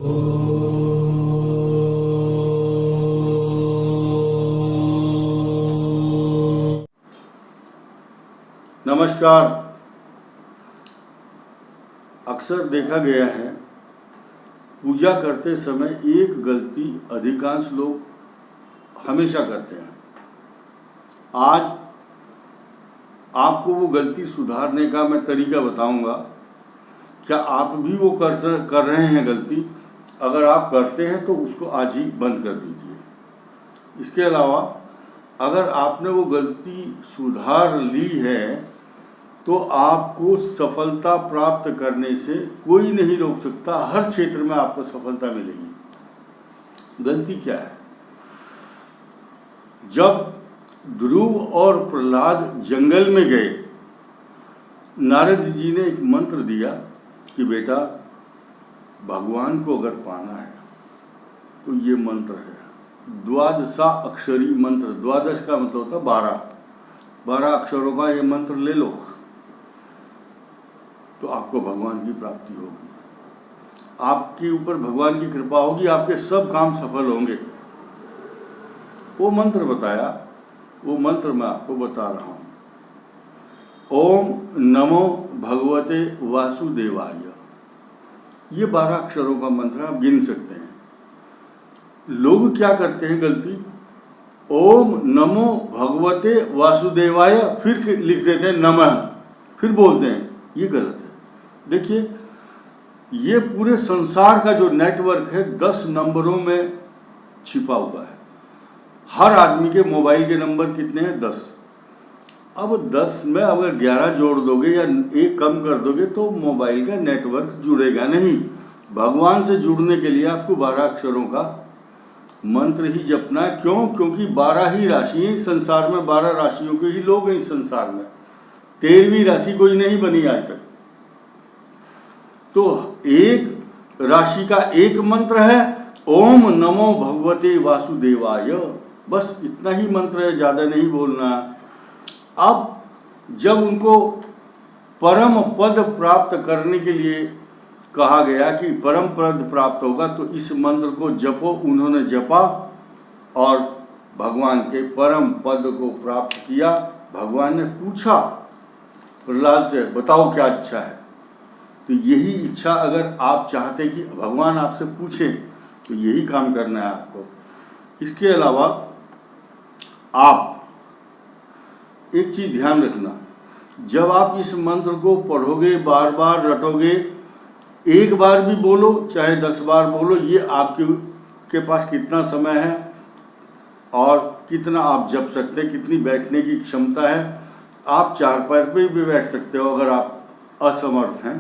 नमस्कार। अक्सर देखा गया है पूजा करते समय एक गलती अधिकांश लोग हमेशा करते हैं। आज आपको वो गलती सुधारने का मैं तरीका बताऊंगा। क्या आप भी वो कर रहे हैं गलती? अगर आप करते हैं तो उसको आज ही बंद कर दीजिए। इसके अलावा अगर आपने वो गलती सुधार ली है तो आपको सफलता प्राप्त करने से कोई नहीं रोक सकता। हर क्षेत्र में आपको सफलता मिलेगी। गलती क्या है? जब ध्रुव और प्रहलाद जंगल में गए, नारद जी ने एक मंत्र दिया कि बेटा, भगवान को अगर पाना है तो ये मंत्र है। द्वादशा अक्षरी मंत्र। द्वादश का मतलब होता है 12 अक्षरों का ये मंत्र ले लो तो आपको भगवान की प्राप्ति होगी। आपके ऊपर भगवान की कृपा होगी, आपके सब काम सफल होंगे। वो मंत्र बताया, वो मंत्र मैं आपको बता रहा हूं। ओम नमो भगवते वासुदेवाय। ये 12 अक्षरों का मंत्र आप गिन सकते हैं। लोग क्या करते हैं गलती? ओम नमो भगवते वासुदेवाय फिर लिख देते हैं नमः, फिर बोलते हैं। ये गलत है। देखिए, ये पूरे संसार का जो नेटवर्क है 10 नंबरों में छिपा हुआ है। हर आदमी के मोबाइल के नंबर कितने हैं? 10। अब 10 में अगर 11 जोड़ दोगे या 1 कम कर दोगे तो मोबाइल का नेटवर्क जुड़ेगा नहीं। भगवान से जुड़ने के लिए आपको 12 अक्षरों का मंत्र ही जपना है। क्यों? क्योंकि 12 ही राशि है संसार में। 12 राशियों के ही लोग हैं इस संसार में। 13वीं राशि कोई नहीं बनी आज तक। तो एक राशि का एक मंत्र है, ओम नमो भगवते वासुदेवाय। बस इतना ही मंत्र है, ज्यादा नहीं बोलना। अब जब उनको परम पद प्राप्त करने के लिए कहा गया कि परम पद प्राप्त होगा तो इस मंत्र को जपो, उन्होंने जपा और भगवान के परम पद को प्राप्त किया। भगवान ने पूछा प्रहलाद से, बताओ क्या इच्छा है? तो यही इच्छा अगर आप चाहते कि भगवान आपसे पूछे तो यही काम करना है आपको। इसके अलावा आप एक चीज ध्यान रखना, जब आप इस मंत्र को पढ़ोगे, बार बार रटोगे, एक बार भी बोलो चाहे 10 बार बोलो, ये आपके पास कितना समय है और कितना आप जप सकते हैं, कितनी बैठने की क्षमता है। आप 4 पैर पे भी बैठ सकते हो अगर आप असमर्थ हैं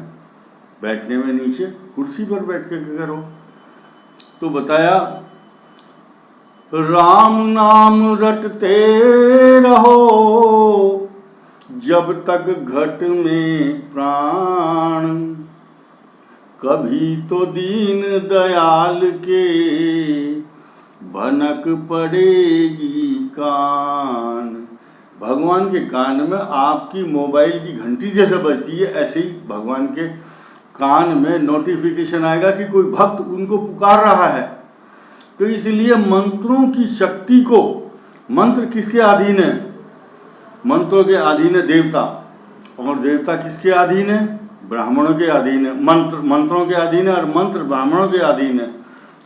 बैठने में, नीचे कुर्सी पर बैठ के करो। तो बताया, राम नाम रटते रहो जब तक घट में प्राण, कभी तो दीन दयाल के भनक पड़ेगी कान। भगवान के कान में आपकी मोबाइल की घंटी जैसे बजती है, ऐसे ही भगवान के कान में नोटिफिकेशन आएगा कि कोई भक्त उनको पुकार रहा है। तो इसलिए मंत्रों की शक्ति को, मंत्र किसके अधीन है? मंत्रों के अधीन है देवता, और देवता किसके अधीन है? ब्राह्मणों के अधीन है। मंत्रों के अधीन है और मंत्र ब्राह्मणों के अधीन है।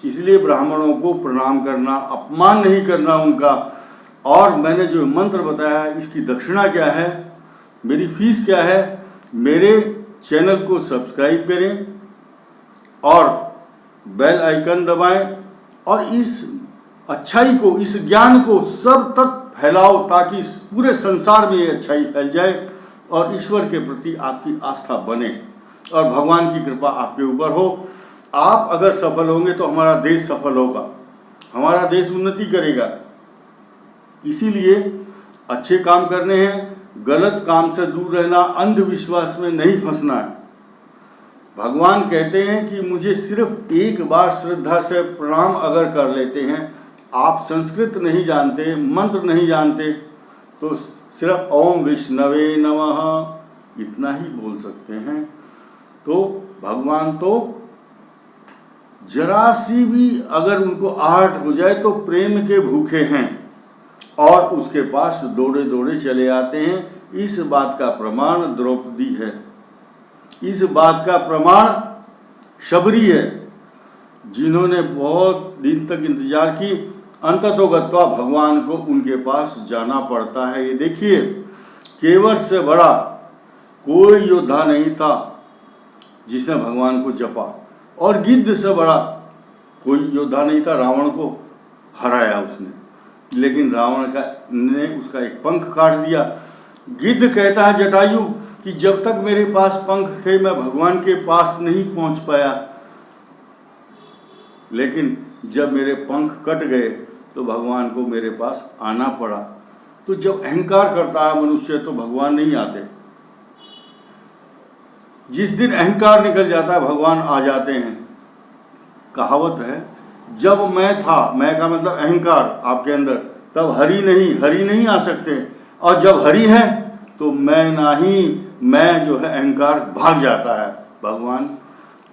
इसलिए ब्राह्मणों को प्रणाम करना, अपमान नहीं करना उनका। और मैंने जो मंत्र बताया है इसकी दक्षिणा क्या है, मेरी फीस क्या है? मेरे चैनल को सब्सक्राइब करें और बेल आइकन दबाएं और इस अच्छाई को, इस ज्ञान को सब तक फैलाओ ताकि पूरे संसार में ये अच्छाई फैल जाए और ईश्वर के प्रति आपकी आस्था बने और भगवान की कृपा आपके ऊपर हो। आप अगर सफल होंगे तो हमारा देश सफल होगा, हमारा देश उन्नति करेगा। इसीलिए अच्छे काम करने हैं, गलत काम से दूर रहना, अंधविश्वास में नहीं फंसना है। भगवान कहते हैं कि मुझे सिर्फ एक बार श्रद्धा से प्रणाम अगर कर लेते हैं, आप संस्कृत नहीं जानते, मंत्र नहीं जानते, तो सिर्फ ओम विष्णवे नमः इतना ही बोल सकते हैं। तो भगवान तो जरा सी भी अगर उनको आहट हो जाए तो प्रेम के भूखे हैं और उसके पास दौड़े दौड़े चले आते हैं। इस बात का प्रमाण द्रौपदी है, इस बात का प्रमाण शबरी है, जिन्होंने बहुत दिन तक इंतजार की। अंततोगत्वा भगवान को उनके पास जाना पड़ता है। ये देखिए, केवट से बड़ा कोई योद्धा नहीं था जिसने भगवान को जपा, और गिद्ध से बड़ा कोई योद्धा नहीं था, रावण को हराया उसने, लेकिन रावण ने उसका एक पंख काट दिया। गिद्ध कहता है जटायु कि जब तक मेरे पास पंख थे मैं भगवान के पास नहीं पहुंच पाया, लेकिन जब मेरे पंख कट गए तो भगवान को मेरे पास आना पड़ा। तो जब अहंकार करता है मनुष्य तो भगवान नहीं आते। जिस दिन अहंकार निकल जाता है भगवान आ जाते हैं। कहावत है, जब मैं था, मैं का मतलब अहंकार आपके अंदर, तब हरि नहीं आ सकते, और जब हरि है तो मैं नहीं, मैं जो है अहंकार भाग जाता है। भगवान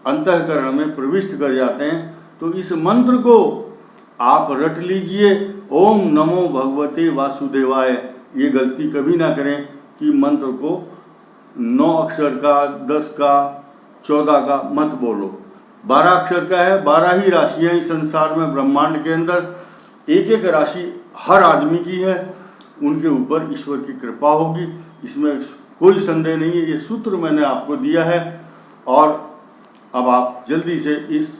अंतःकरण में प्रविष्ट कर जाते हैं। तो इस मंत्र को आप रट लीजिए, ओम नमो भगवते वासुदेवाय। ये गलती कभी ना करें कि मंत्र को 9 अक्षर का, 10 का, 14 का मत बोलो। 12 अक्षर का है, 12 ही राशियां इस संसार में, ब्रह्मांड के अंदर एक एक राशि हर आदमी की है, उनके ऊपर ईश्वर की कृपा होगी, इसमें कोई संदेह नहीं है। ये सूत्र मैंने आपको दिया है, और अब आप जल्दी से इस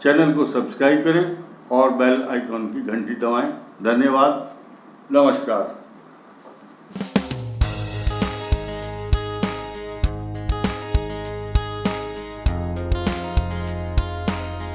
चैनल को सब्सक्राइब करें और बेल आइकॉन की घंटी दबाएं। धन्यवाद, नमस्कार।